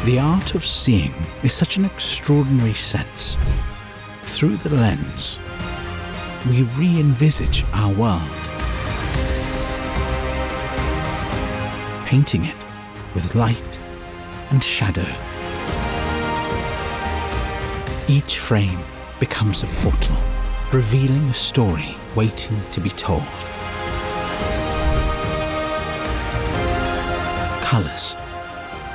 The art of seeing is such an extraordinary sense. Through the lens, we re-envisage our world, painting it with light and shadow. Each frame becomes a portal, revealing a story waiting to be told. Colors,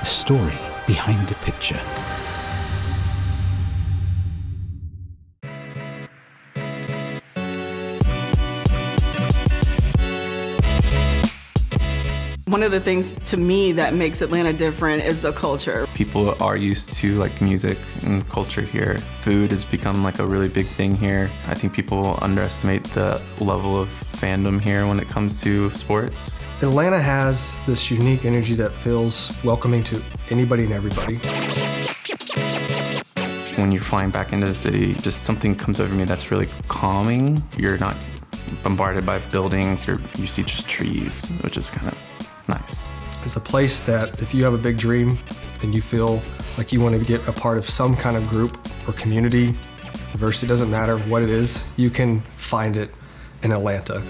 the story behind the picture. One of the things to me that makes Atlanta different is the culture. People are used to like music and culture here. Food has become like a really big thing here. I think people underestimate the level of fandom here when it comes to sports. Atlanta has this unique energy that feels welcoming to anybody and everybody. When you're flying back into the city, just something comes over me that's really calming. You're not bombarded by buildings, you see just trees, which is kind of nice. It's a place that if you have a big dream and you feel like you want to get a part of some kind of group or community, diversity, doesn't matter what it is, you can find it in Atlanta.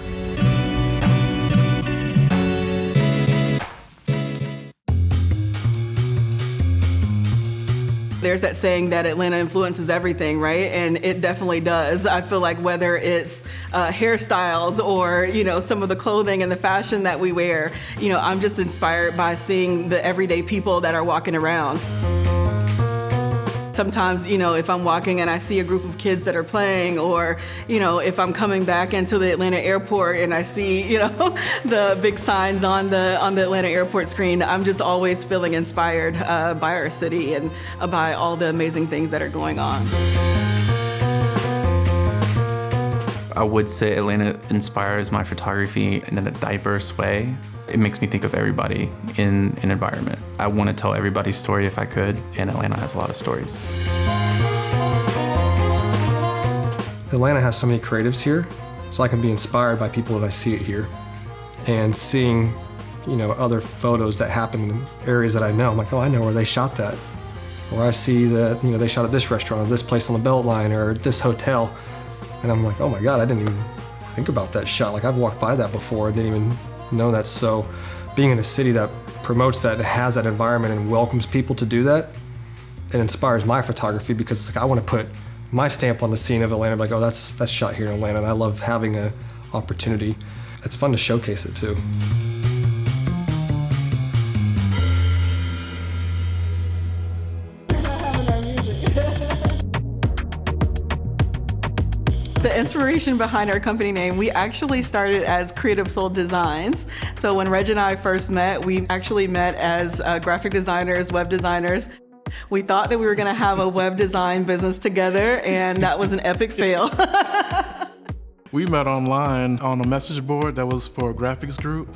There's that saying that Atlanta influences everything, right? And it definitely does. I feel like whether it's hairstyles or, some of the clothing and the fashion that we wear, I'm just inspired by seeing the everyday people that are walking around. Sometimes, if I'm walking and I see a group of kids that are playing, or, if I'm coming back into the Atlanta airport and I see, the big signs on the Atlanta airport screen, I'm just always feeling inspired by our city and by all the amazing things that are going on. I would say Atlanta inspires my photography in a diverse way. It makes me think of everybody in an environment. I want to tell everybody's story if I could, and Atlanta has a lot of stories. Atlanta has so many creatives here, so I can be inspired by people that I see it here. And seeing, other photos that happen in areas that I know, I'm like, oh, I know where they shot that. Or I see that, they shot at this restaurant, or this place on the Beltline, or this hotel. And I'm like, oh my God, I didn't even think about that shot. Like, I've walked by that before, I didn't even know that. So being in a city that promotes that and has that environment and welcomes people to do that, it inspires my photography, because it's like I want to put my stamp on the scene of Atlanta, like, oh, that's shot here in Atlanta, and I love having an opportunity. It's fun to showcase it too. The inspiration behind our company name, we actually started as Creative Soul Designs. So when Reg and I first met, we actually met as graphic designers, web designers. We thought that we were gonna have a web design business together, and that was an epic fail. We met online on a message board that was for a graphics group.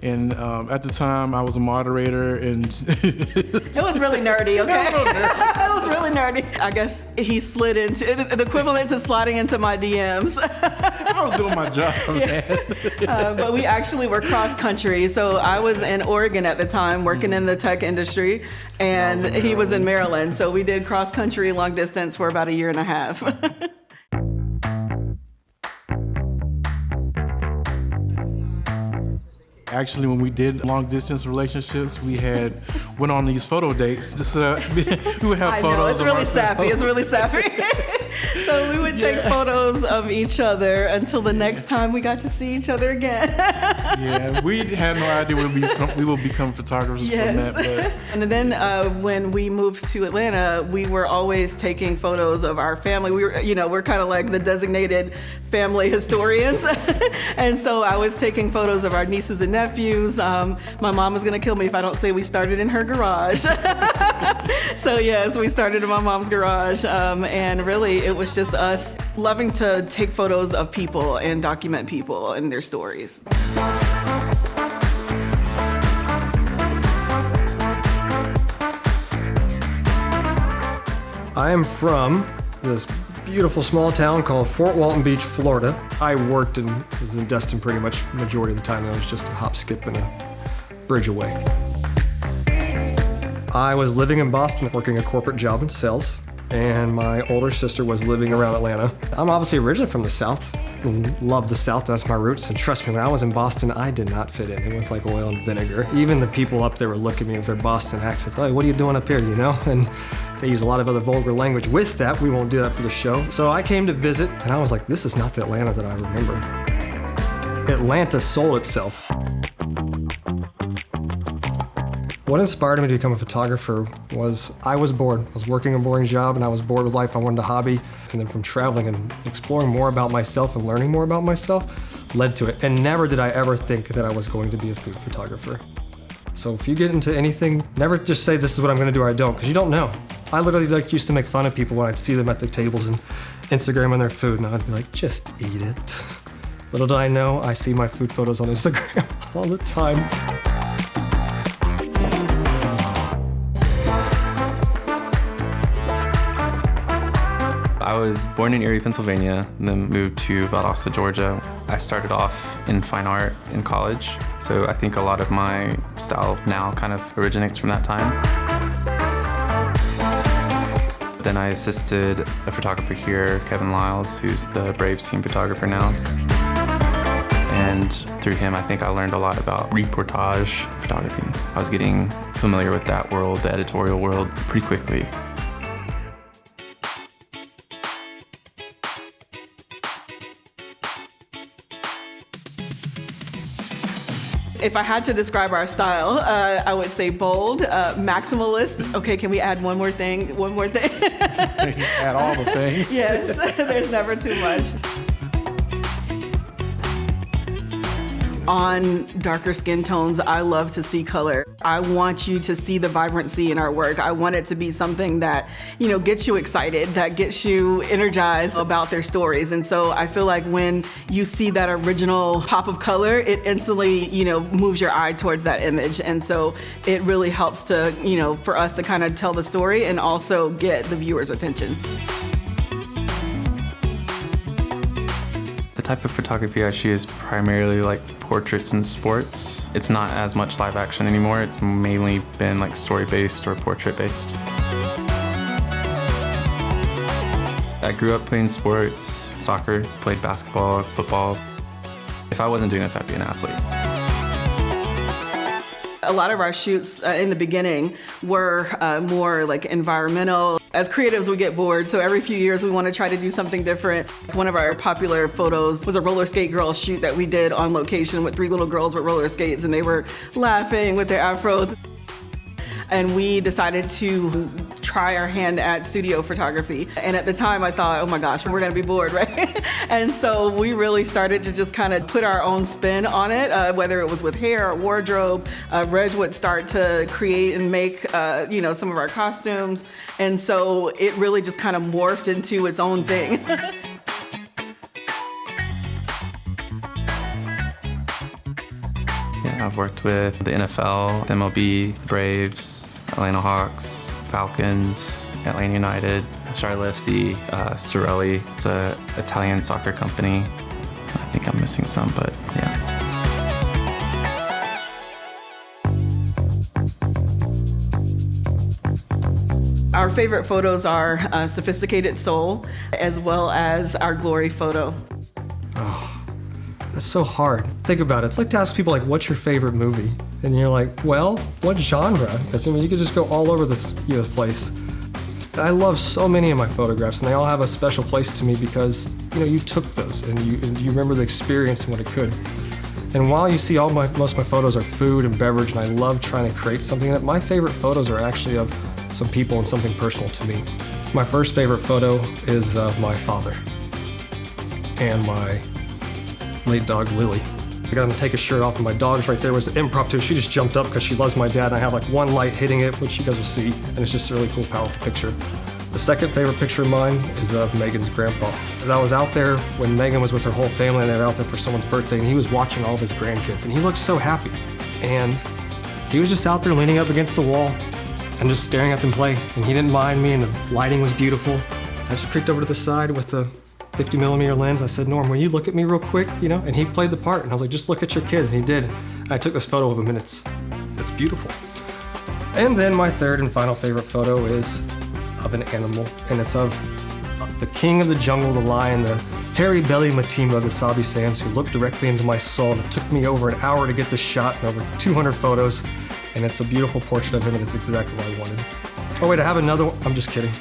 And at the time, I was a moderator, and it was really nerdy, okay? It was really nerdy. I guess he slid into the equivalent to sliding into my DMs. I was doing my job, man. But we actually were cross country. So I was in Oregon at the time, working in the tech industry, and he was in Maryland. So we did cross country long distance for about a year and a half. Actually, when we did long distance relationships, we went on these photo dates just so that we would have photos. I know, it's really sappy. It's really sappy. So we would take photos of each other until the next time we got to see each other again. Yeah, we had no idea we would become photographers from that. But. And then when we moved to Atlanta, we were always taking photos of our family. We were, we're kind of like the designated family historians. And so I was taking photos of our nieces and nephews. My mom is gonna kill me if I don't say we started in her garage. So yes, we started in my mom's garage. And really it was just us loving to take photos of people and document people and their stories. I am from this beautiful small town called Fort Walton Beach, Florida. I was in Destin pretty much majority of the time, and I was just a hop, skip, and a bridge away. I was living in Boston working a corporate job in sales, and my older sister was living around Atlanta. I'm obviously originally from the South and love the South. That's my roots. And trust me, when I was in Boston, I did not fit in. It was like oil and vinegar. Even the people up there were looking at me with their Boston accents. Hey, what are you doing up here, you know? And they use a lot of other vulgar language with that. We won't do that for the show. So I came to visit, and I was like, this is not the Atlanta that I remember. Atlanta sold itself. What inspired me to become a photographer was I was bored. I was working a boring job and I was bored with life. I wanted a hobby. And then from traveling and exploring more about myself and learning more about myself led to it. And never did I ever think that I was going to be a food photographer. So if you get into anything, never just say this is what I'm gonna do or I don't, because you don't know. I literally used to make fun of people when I'd see them at the tables and Instagram on their food, and I'd be like, just eat it. Little did I know, I see my food photos on Instagram all the time. I was born in Erie, Pennsylvania, and then moved to Valdosta, Georgia. I started off in fine art in college, so I think a lot of my style now kind of originates from that time. Then I assisted a photographer here, Kevin Lyles, who's the Braves team photographer now. And through him, I think I learned a lot about reportage photography. I was getting familiar with that world, the editorial world, pretty quickly. If I had to describe our style, I would say bold, maximalist. Okay, can we add one more thing? One more thing? Add all the things. Yes, there's never too much. On darker skin tones, I love to see color. I want you to see the vibrancy in our work. I want it to be something that, gets you excited, that gets you energized about their stories. And so I feel like when you see that original pop of color, it instantly, moves your eye towards that image. And so it really helps to, for us to kind of tell the story and also get the viewer's attention. The type of photography I shoot is primarily like portraits and sports. It's not as much live action anymore. It's mainly been like story-based or portrait-based. I grew up playing sports, soccer, played basketball, football. If I wasn't doing this, I'd be an athlete. A lot of our shoots in the beginning were more like environmental. As creatives, we get bored, so every few years we want to try to do something different. One of our popular photos was a roller skate girl shoot that we did on location with 3 little girls with roller skates, and they were laughing with their afros. And we decided to try our hand at studio photography. And at the time I thought, oh my gosh, we're gonna be bored, right? And so we really started to just kind of put our own spin on it, whether it was with hair or wardrobe. Reg would start to create and make, some of our costumes. And so it really just kind of morphed into its own thing. I've worked with the NFL, the MLB, Braves, Atlanta Hawks, Falcons, Atlanta United, Charlotte FC, Storelli. It's an Italian soccer company. I think I'm missing some, but yeah. Our favorite photos are Sophisticated Soul, as well as our Glory photo. That's so hard. Think about it. It's like to ask people, what's your favorite movie? And you're like, well, what genre? Because you could just go all over this place. And I love so many of my photographs, and they all have a special place to me because, you took those and you remember the experience and what it could. And while you see most of my photos are food and beverage, and I love trying to create something, that my favorite photos are actually of some people and something personal to me. My first favorite photo is of my father and my late dog, Lily. I got him to take his shirt off, and my dog's right there. It was impromptu. She just jumped up because she loves my dad, and I have one light hitting it, which you guys will see, and it's just a really cool, powerful picture. The second favorite picture of mine is of Megan's grandpa. As I was out there when Megan was with her whole family, and they were out there for someone's birthday, and he was watching all of his grandkids, and he looked so happy. And he was just out there leaning up against the wall and just staring at them play, and he didn't mind me, and the lighting was beautiful. I just creeped over to the side with the 50mm lens. I said, Norm, will you look at me real quick? And he played the part, and I was like, just look at your kids, and he did. And I took this photo of him, and it's beautiful. And then my third and final favorite photo is of an animal, and it's of the king of the jungle, the lion, the hairy belly Matimba, the Sabi Sands, who looked directly into my soul. And it took me over an hour to get this shot and over 200 photos, and it's a beautiful portrait of him, and it's exactly what I wanted. Oh wait, I have another one. I'm just kidding.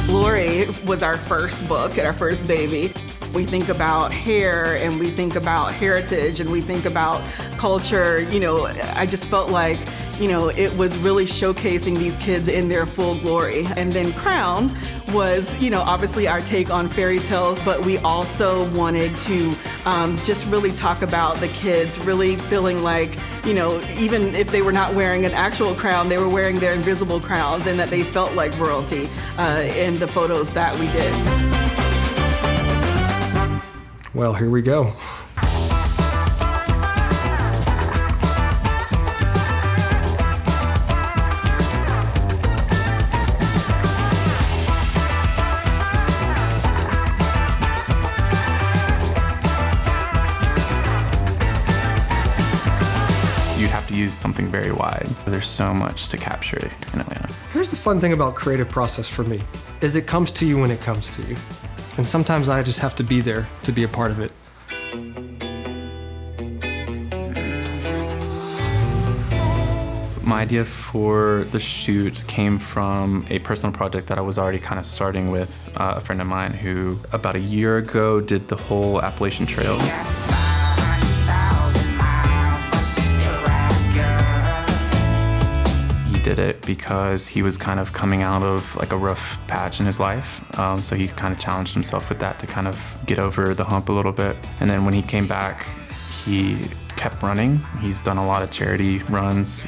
Glory was our first book and our first baby. We think about hair and we think about heritage and we think about culture. You know, I just felt like, you know, it was really showcasing these kids in their full glory. And then Crown was, you know, obviously our take on fairy tales, but we also wanted to just really talk about the kids really feeling like, you know, even if they were not wearing an actual crown, they were wearing their invisible crowns, and that they felt like royalty in the photos that we did. Well, here we go. You have to use something very wide. There's so much to capture in Atlanta. Here's the fun thing about creative process for me, is it comes to you when it comes to you. And sometimes I just have to be there to be a part of it. My idea for the shoot came from a personal project that I was already kind of starting with a friend of mine who about a year ago did the whole Appalachian Trail. Did it because he was kind of coming out of like a rough patch in his life. So he kind of challenged himself with that to kind of get over the hump a little bit. And then when he came back, he kept running. He's done a lot of charity runs,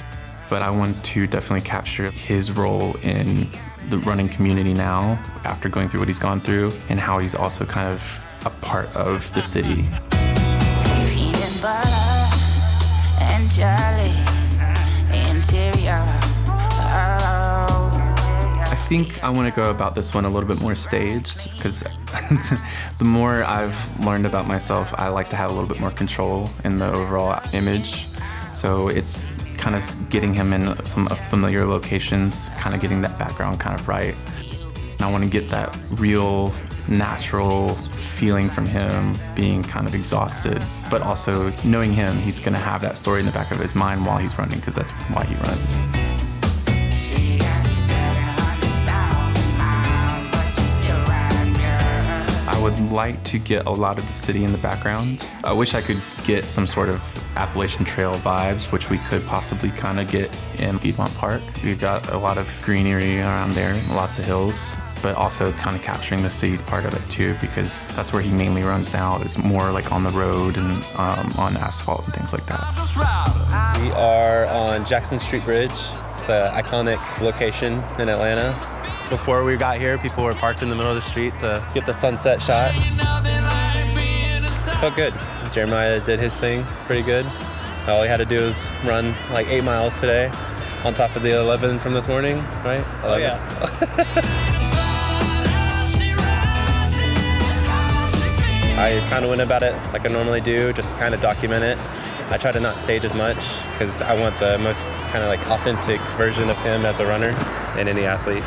but I want to definitely capture his role in the running community now after going through what he's gone through, and how he's also kind of a part of the city. Peanut butter and jelly, interior. I think I want to go about this one a little bit more staged, because the more I've learned about myself, I like to have a little bit more control in the overall image. So it's kind of getting him in some familiar locations, kind of getting that background kind of right. And I want to get that real, natural feeling from him being kind of exhausted, but also knowing him, he's going to have that story in the back of his mind while he's running, because that's why he runs. I would like to get a lot of the city in the background. I wish I could get some sort of Appalachian Trail vibes, which we could possibly kind of get in Piedmont Park. We've got a lot of greenery around there, lots of hills, but also kind of capturing the city part of it too, because that's where he mainly runs now, is more like on the road and on asphalt and things like that. We are on Jackson Street Bridge. It's an iconic location in Atlanta. Before we got here, people were parked in the middle of the street to get the sunset shot. Felt good. Jeremiah did his thing pretty good. All he had to do was run like 8 miles today on top of the 11 from this morning, right? 11. Oh, yeah. I kind of went about it like I normally do, just kind of document it. I try to not stage as much because I want the most kind of like authentic version of him as a runner and any athlete.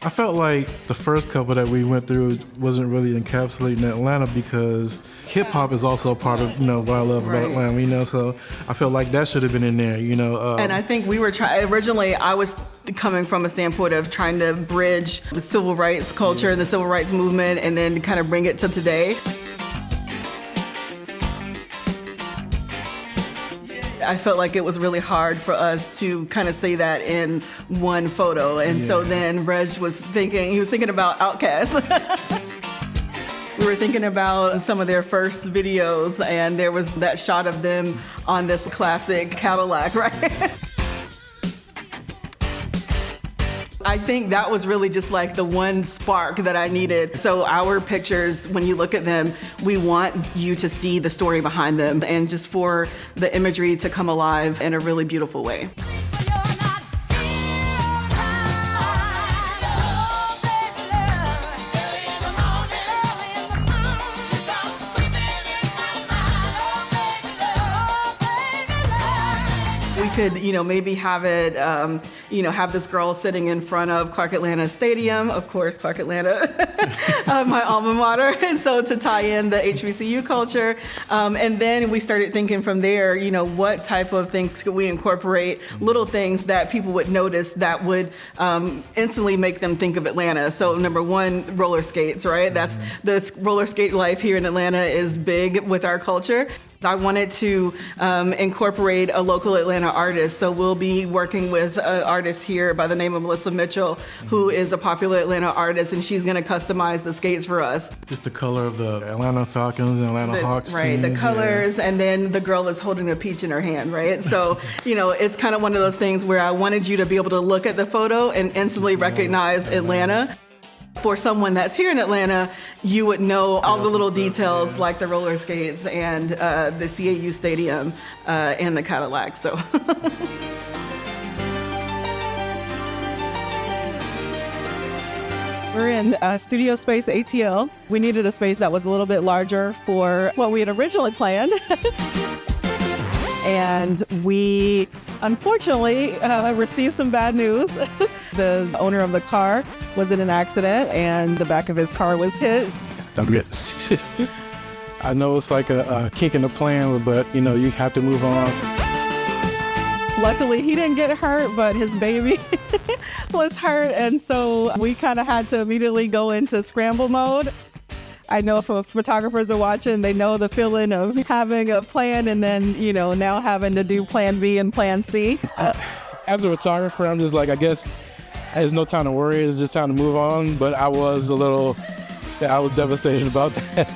I felt like the first couple that we went through wasn't really encapsulating Atlanta, because hip hop is also a part of, you know, what I love about Atlanta, you know, so I felt like that should have been in there, you know. And I think we were originally I was coming from a standpoint of trying to bridge the civil rights culture and the civil rights movement, and then kind of bring it to today. I felt like it was really hard for us to kind of say that in one photo. And so then Reg was thinking about Outkast. We were thinking about some of their first videos, and there was that shot of them on this classic Cadillac, right? I think that was really just like the one spark that I needed. So our pictures, when you look at them, we want you to see the story behind them and just for the imagery to come alive in a really beautiful way. We could, maybe have it, have this girl sitting in front of Clark Atlanta Stadium, of course, Clark Atlanta, my alma mater, and so to tie in the HBCU culture. And then we started thinking from there, what type of things could we incorporate, little things that people would notice that would instantly make them think of Atlanta. So number one, roller skates, right? That's the roller skate life here in Atlanta is big with our culture. I wanted to incorporate a local Atlanta artist, so we'll be working with an artist here by the name of Melissa Mitchell, who is a popular Atlanta artist, and she's going to customize the skates for us. Just the color of the Atlanta Falcons and Atlanta Hawks right, teams, the colors, and then the girl is holding a peach in her hand, right? So, it's kind of one of those things where I wanted you to be able to look at the photo and instantly recognize Atlanta. For someone that's here in Atlanta, you would know all the little details like the roller skates and the CAU Stadium and the Cadillac. So. We're in studio space ATL. We needed a space that was a little bit larger for what we had originally planned. And we unfortunately received some bad news. The owner of the car was in an accident and the back of his car was hit. Don't get I know it's like a kink in the plan, but you have to move on. Luckily, he didn't get hurt, but his baby was hurt. And so we kind of had to immediately go into scramble mode. I know if photographers are watching, they know the feeling of having a plan and then, now having to do plan B and plan C. As a photographer, I'm just like, I guess there's no time to worry. It's just time to move on. But I was I was devastated about that.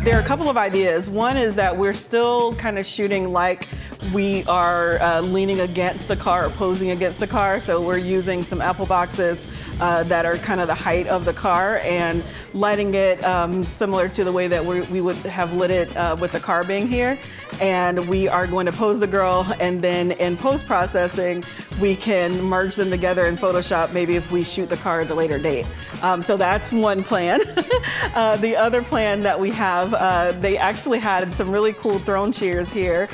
There are a couple of ideas. One is that we're still kind of shooting like we are leaning against the car or posing against the car. So we're using some apple boxes that are kind of the height of the car and lighting it similar to the way that we would have lit it with the car being here. And we are going to pose the girl, and then in post-processing, we can merge them together in Photoshop, maybe if we shoot the car at a later date. So that's one plan. The other plan that we have, they actually had some really cool throne chairs here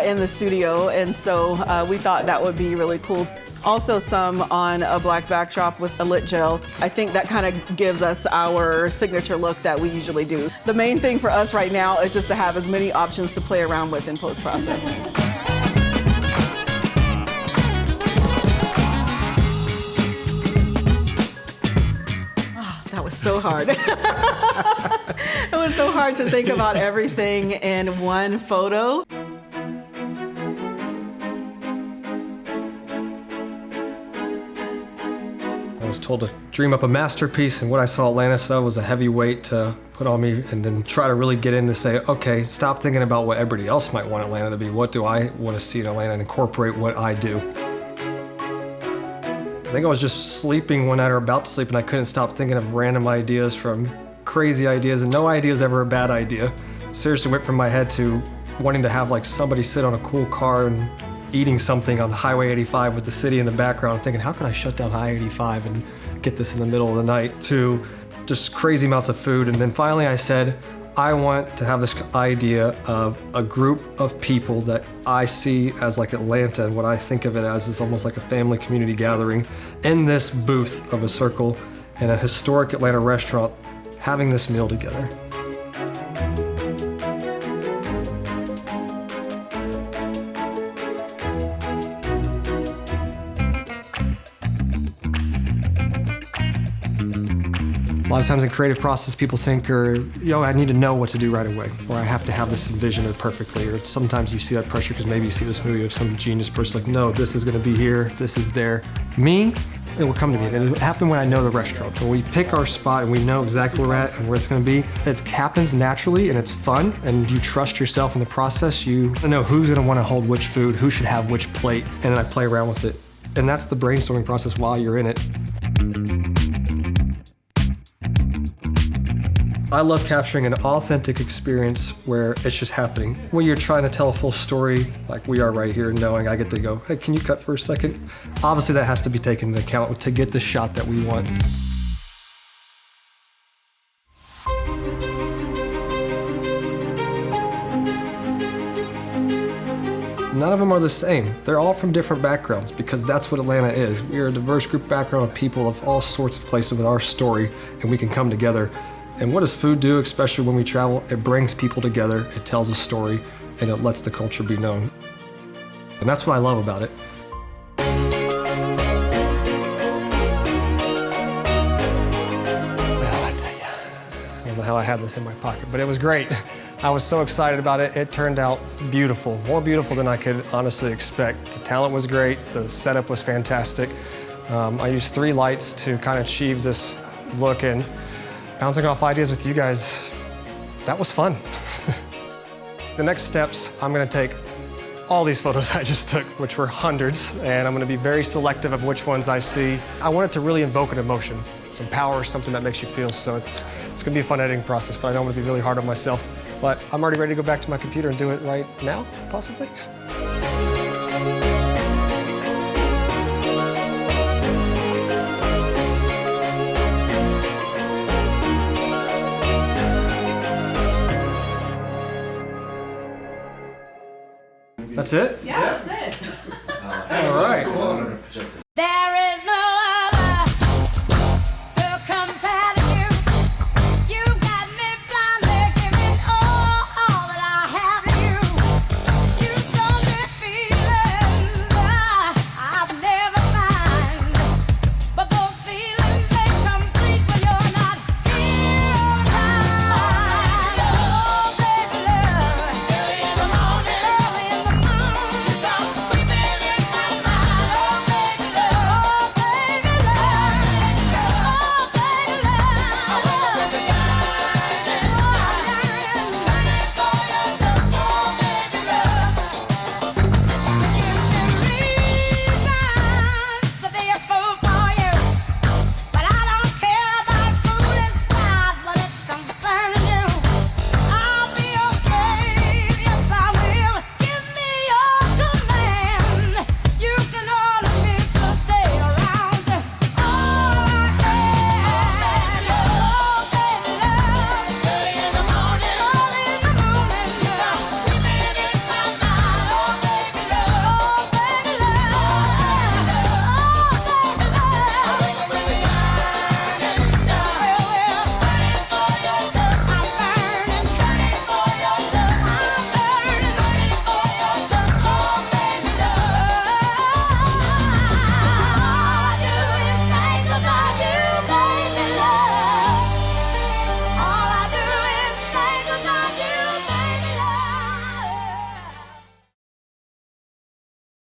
in the studio, and so we thought that would be really cool. Also some on a black backdrop with a lit gel. I think that kind of gives us our signature look that we usually do. The main thing for us right now is just to have as many options to play around with in post-processing. That was so hard. It was so hard to think about everything in one photo. I was told to dream up a masterpiece, and what I saw Atlanta saw was a heavy weight to put on me, and then try to really get in to say, okay, stop thinking about what everybody else might want Atlanta to be. What do I want to see in Atlanta, and incorporate what I do. I think I was just sleeping one night or about to sleep, and I couldn't stop thinking of random ideas, from crazy ideas, and no idea is ever a bad idea. Seriously went from my head to wanting to have like somebody sit on a cool car and eating something on Highway 85 with the city in the background, thinking, how can I shut down Highway 85 and get this in the middle of the night, to just crazy amounts of food. And then finally I said, I want to have this idea of a group of people that I see as like Atlanta, and what I think of it as is almost like a family community gathering in this booth of a circle in a historic Atlanta restaurant, having this meal together. A lot of times in creative process, people think, I need to know what to do right away, or I have to have this envisioned perfectly, or sometimes you see that pressure because maybe you see this movie of some genius person like, no, this is going to be here, this is there. Me, it will come to me. And it happened when I know the restaurant. When we pick our spot and we know exactly where we're at and where it's gonna be, it happens naturally and it's fun, and you trust yourself in the process. You know who's gonna wanna hold which food, who should have which plate, and then I play around with it. And that's the brainstorming process while you're in it. I love capturing an authentic experience where it's just happening. When you're trying to tell a full story, like we are right here, knowing I get to go, hey, can you cut for a second? Obviously that has to be taken into account to get the shot that we want. None of them are the same. They're all from different backgrounds because that's what Atlanta is. We are a diverse group background of people of all sorts of places with our story, and we can come together. And what does food do, especially when we travel? It brings people together, it tells a story, and it lets the culture be known. And that's what I love about it. Well, I tell you, I don't know how I had this in my pocket, but it was great. I was so excited about it. It turned out beautiful, more beautiful than I could honestly expect. The talent was great, the setup was fantastic. I used 3 lights to kind of achieve this look, and bouncing off ideas with you guys, that was fun. The next steps, I'm gonna take all these photos I just took, which were hundreds, and I'm gonna be very selective of which ones I see. I want it to really invoke an emotion, some power, something that makes you feel, so it's gonna be a fun editing process, but I know I'm gonna be really hard on myself. But I'm already ready to go back to my computer and do it right now, possibly. That's it? Yeah, that's it. All right. There